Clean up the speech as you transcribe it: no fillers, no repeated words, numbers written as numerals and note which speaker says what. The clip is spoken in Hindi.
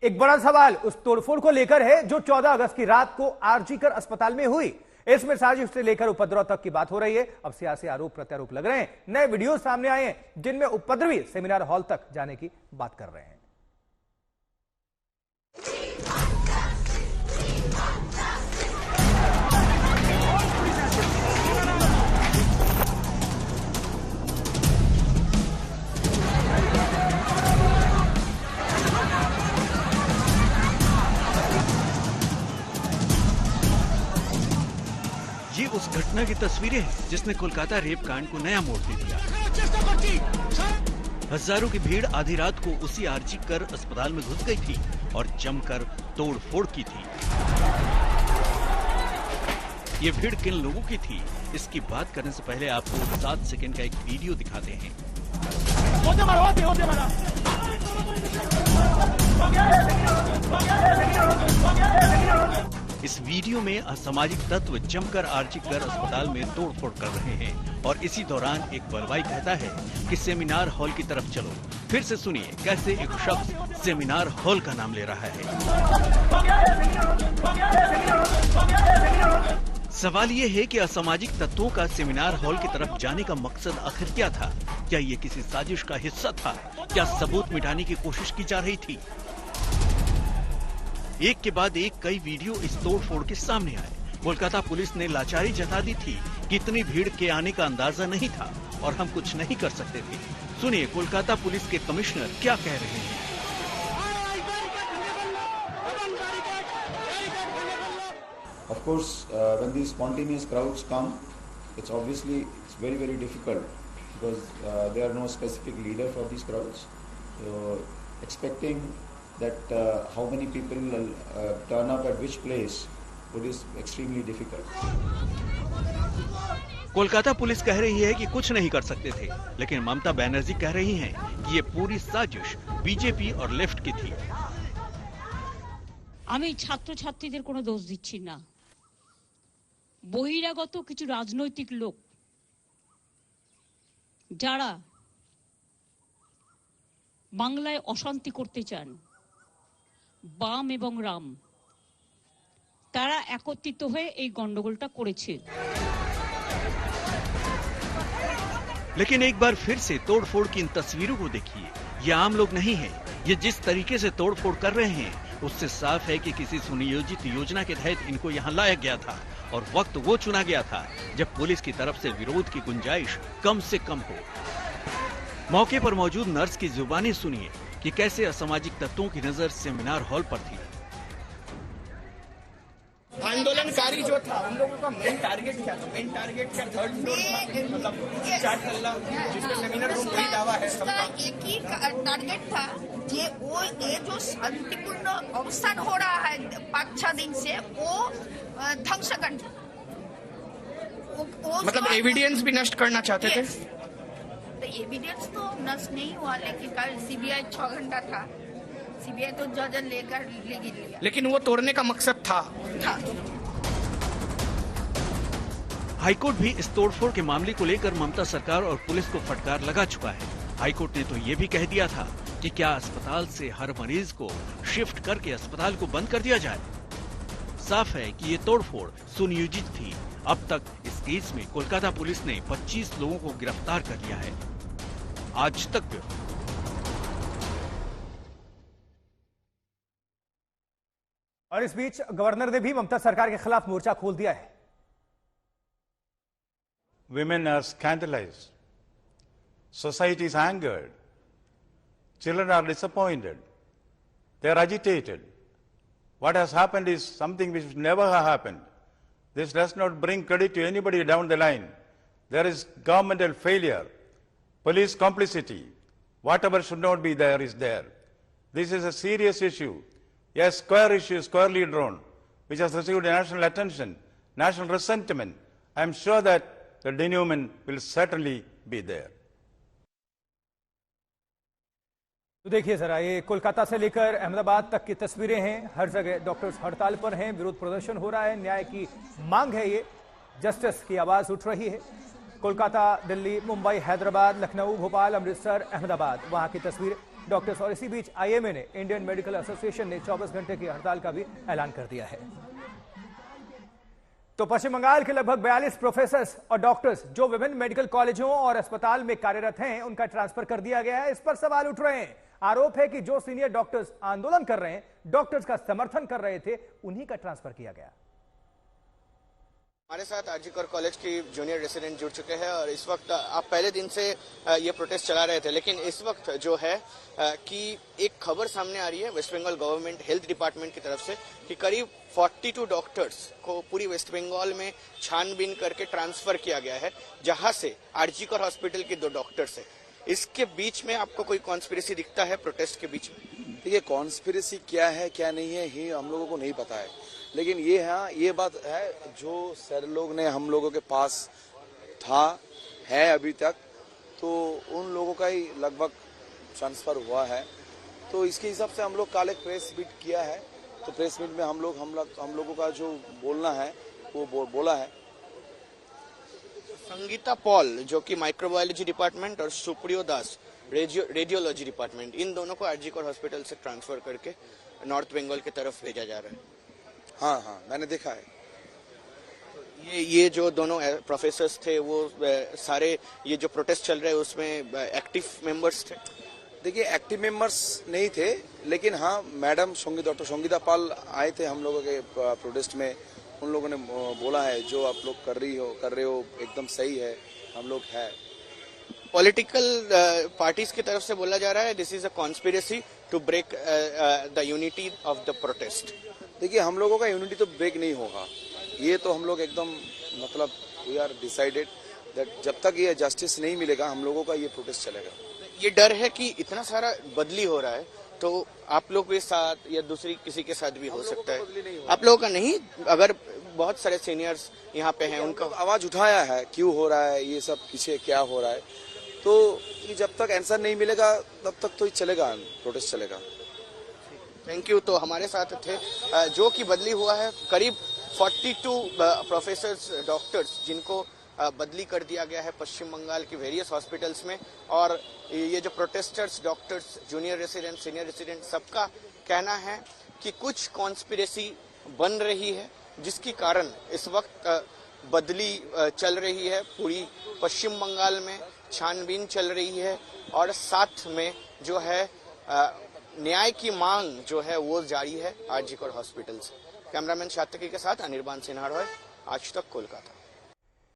Speaker 1: एक बड़ा सवाल उस तोड़फोड़ को लेकर है जो 14 अगस्त की रात को आरजीकर अस्पताल में हुई। इसमें साजिश से लेकर उपद्रव तक की बात हो रही है। अब सियासी आरोप प्रत्यारोप लग रहे हैं, नए वीडियो सामने आए हैं जिनमें उपद्रवी सेमिनार हॉल तक जाने की बात कर रहे हैं।
Speaker 2: ये उस घटना की तस्वीरें हैं जिसने कोलकाता रेप कांड को नया मोड़ दे दिया। हजारों की भीड़ आधी रात को उसी आरजीकर अस्पताल में घुस गई थी और जमकर तोड़फोड़ की थी। ये भीड़ किन लोगों की थी, इसकी बात करने से पहले आपको 7 सेकंड का एक वीडियो दिखाते हैं। इस वीडियो में असामाजिक तत्व जमकर आरजीकर अस्पताल में तोड़फोड़ कर रहे हैं और इसी दौरान एक बलवाई कहता है कि सेमिनार हॉल की तरफ चलो। फिर से सुनिए कैसे एक शख्स सेमिनार हॉल का नाम ले रहा है। सवाल ये है कि असामाजिक तत्वों का सेमिनार हॉल की तरफ जाने का मकसद आखिर क्या था? क्या ये किसी साजिश का हिस्सा था? क्या सबूत मिटाने की कोशिश की जा रही थी? एक के बाद एक कई वीडियो इस तोड़फोड़ के सामने आए। कोलकाता पुलिस ने लाचारी जता दी थी कि इतनी भीड़ के आने का अंदाजा नहीं था और हम कुछ नहीं कर सकते थे। सुनिए कोलकाता पुलिस के कमिश्नर क्या कह रहे हैं।
Speaker 3: Of course, when these spontaneous crowds come, it's very, very difficult because there are no specific leader for these crowds. So, expecting that how many people will turn up at which place is extremely difficult.
Speaker 2: Kolkata police कह रही है कि कुछ नहीं कर सकते थे, लेकिन ममता बनर्जी कह रही हैं कि ये पूरी साजिश बीजेपी और लेफ्ट की थी।
Speaker 4: আমি ছাত্রছাত্রীদের কোনো দোষ দিচ্ছি না, বহিরাগত কিছু রাজনৈতিক লোক যারা বাংলায় অশান্তি করতে চান, বাম এবং রাম, তারা একত্রিত হয়ে এই গন্ডগোলটা করেছে।
Speaker 2: लेकिन एक बार फिर से तोड़फोड़ की इन तस्वीरों को देखिए। ये आम लोग नहीं हैं। ये जिस तरीके से तोड़फोड़ कर रहे हैं उससे साफ है कि किसी सुनियोजित योजना के तहत इनको यहाँ लाया गया था और वक्त वो चुना गया था जब पुलिस की तरफ से विरोध की गुंजाइश कम से कम हो। मौके पर मौजूद नर्स की जुबानी सुनिए कि कैसे असामाजिक तत्वों की नजर सेमिनार हॉल पर थी।
Speaker 5: आंदोलनकारी जो था उन लोगों का मेन टारगेट क्या था? मेन टारगेट क्या थर्ड फ्लोर था, मतलब चाट हल्ला जिसमें सेमिनार रूम वही दावा है सबका।
Speaker 6: एक ही टारगेट था ये जो शांतिपूर्ण अवसान हो रहा है 5-6 दिन से वो ध्वंस करना,
Speaker 5: मतलब एविडेंस भी नष्ट करना चाहते थे।
Speaker 6: तो एविडेंस तो नष्ट नहीं हुआ, लेकिन कल सीबीआई 6 घंटा था, सीबीआई तो जज लेकर लिया,
Speaker 5: लेकिन वो तोड़ने का मकसद था।
Speaker 2: हाईकोर्ट भी इस तोड़फोड़ के मामले को लेकर ममता सरकार और पुलिस को फटकार लगा चुका है। हाईकोर्ट ने तो ये भी कह दिया था कि क्या अस्पताल से हर मरीज को शिफ्ट करके अस्पताल को बंद कर दिया जाए। साफ है कि ये तोड़फोड़ सुनियोजित थी। अब तक इस केस में कोलकाता पुलिस ने 25 लोगों को गिरफ्तार कर लिया है। आज तक ब्यूरो।
Speaker 1: और इस बीच गवर्नर ने भी ममता सरकार के खिलाफ मोर्चा खोल दिया है।
Speaker 7: Women are scandalized. Society is angered. Children are disappointed. They are agitated. What has happened is something which never happened. This does not bring credit to anybody down the line. There is governmental failure, police complicity. Whatever should not be there is there. This is a serious issue. A square issue, squarely drawn, which has received national attention, national resentment. I am sure that the denouement will certainly be there.
Speaker 1: तो देखिए जरा, ये कोलकाता से लेकर अहमदाबाद तक की तस्वीरें हैं। हर जगह डॉक्टर्स हड़ताल पर हैं, विरोध प्रदर्शन हो रहा है, न्याय की मांग है, ये जस्टिस की आवाज उठ रही है। कोलकाता, दिल्ली, मुंबई, हैदराबाद, लखनऊ, भोपाल, अमृतसर, अहमदाबाद, वहां की तस्वीरें। डॉक्टर्स। और इसी बीच आईएमए ने, इंडियन मेडिकल एसोसिएशन ने 24 घंटे की हड़ताल का भी ऐलान कर दिया है। तो पश्चिम बंगाल के लगभग 42 प्रोफेसर्स और डॉक्टर्स जो विभिन्न मेडिकल कॉलेजों और अस्पताल में कार्यरत हैं, उनका ट्रांसफर कर दिया गया है। इस पर सवाल उठ रहे हैं। आरोप है कि जो सीनियर डॉक्टर्स आंदोलन कर रहे हैं, डॉक्टर्स का समर्थन कर रहे थे, उन्हीं का ट्रांसफर किया गया।
Speaker 5: हमारे साथ आरजीकर कॉलेज की जूनियर रेसिडेंट जुड़ चुके हैं और इस वक्त आप पहले दिन से ये प्रोटेस्ट चला रहे थे, लेकिन इस वक्त जो है कि एक खबर सामने आ रही है West Bengal government health department की तरफ से कि करीब 42 डॉक्टर्स को पूरी वेस्ट बंगाल में छानबीन करके ट्रांसफर किया गया है, जहां से आरजीकर हॉस्पिटल के 2 डॉक्टर्स है। इसके बीच में आपको कोई कॉन्स्पिरेसी दिखता है प्रोटेस्ट के बीच में?
Speaker 8: देखिए, कॉन्स्पिरेसी क्या है क्या नहीं है ये हम लोगों को नहीं पता है, लेकिन ये बात है जो सर लोग ने हम लोगों के पास है अभी तक, तो उन लोगों का ही लगभग ट्रांसफर हुआ है। तो इसके हिसाब से हम लोग कल एक प्रेस मीट किया है, तो प्रेस मीट में हम लोगों का जो बोलना है वो बोला है।
Speaker 5: संगीता पॉल जो कि माइक्रोबायोलॉजी डिपार्टमेंट और सुप्रियो दास रेडियोलॉजी डिपार्टमेंट, इन दोनों को आरजीकर हॉस्पिटल से ट्रांसफर करके नॉर्थ बंगाल की तरफ भेजा जा रहा है।
Speaker 8: हाँ, मैंने देखा है।
Speaker 5: ये जो दोनों प्रोफेसर्स थे वो सारे ये जो प्रोटेस्ट चल रहे हैं उसमें एक्टिव मेंबर्स थे?
Speaker 8: देखिए, एक्टिव मेंबर्स नहीं थे, लेकिन हाँ मैडम डॉक्टर संगीता पाल आए थे हम लोगों के प्रोटेस्ट में। उन लोगों ने बोला है जो आप लोग कर रहे हो एकदम सही है, हम लोग है।
Speaker 5: पॉलिटिकल पार्टीज की तरफ से बोला जा रहा है this is a conspiracy to break the unity of the protest.
Speaker 8: देखिए, हम लोगों का यूनिटी तो ब्रेक नहीं होगा, ये तो हम लोग एकदम मतलब वी आर डिसाइडेड दैट जब तक ये जस्टिस नहीं मिलेगा हम लोगों का ये प्रोटेस्ट चलेगा।
Speaker 5: ये डर है कि इतना सारा बदली हो रहा है, तो आप लोग के साथ या दूसरी किसी के साथ भी हो सकता है। आप लोगों का नहीं, अगर बहुत सारे सीनियर्स यहाँ पे हैं, उनका
Speaker 8: आवाज उठाया है क्यों हो रहा है ये सब, पीछे क्या हो रहा है, तो ये जब तक आंसर नहीं मिलेगा तब तक तो चलेगा, प्रोटेस्ट चलेगा।
Speaker 5: Thank you. तो हमारे साथ थे जो कि बदली हुआ है, करीब 42 प्रोफेसर्स डॉक्टर्स जिनको बदली कर दिया गया है पश्चिम बंगाल की वेरियस हॉस्पिटल्स में। और ये जो protesters, doctors, junior resident, senior resident, सबका कहना है कि कुछ कॉन्स्पिरेसी बन रही है, जिसके कारण इस वक्त बदली चल रही है, पूरी पश्चिम बंगाल में छानबीन चल रही है और साथ में जो है न्याय की मांग जो है वो जारी है आरजीकर हॉस्पिटल से। कैमरामैन सात्यकी के साथ अनिर्बान सिन्हा रॉय, आज तक, कोलकाता।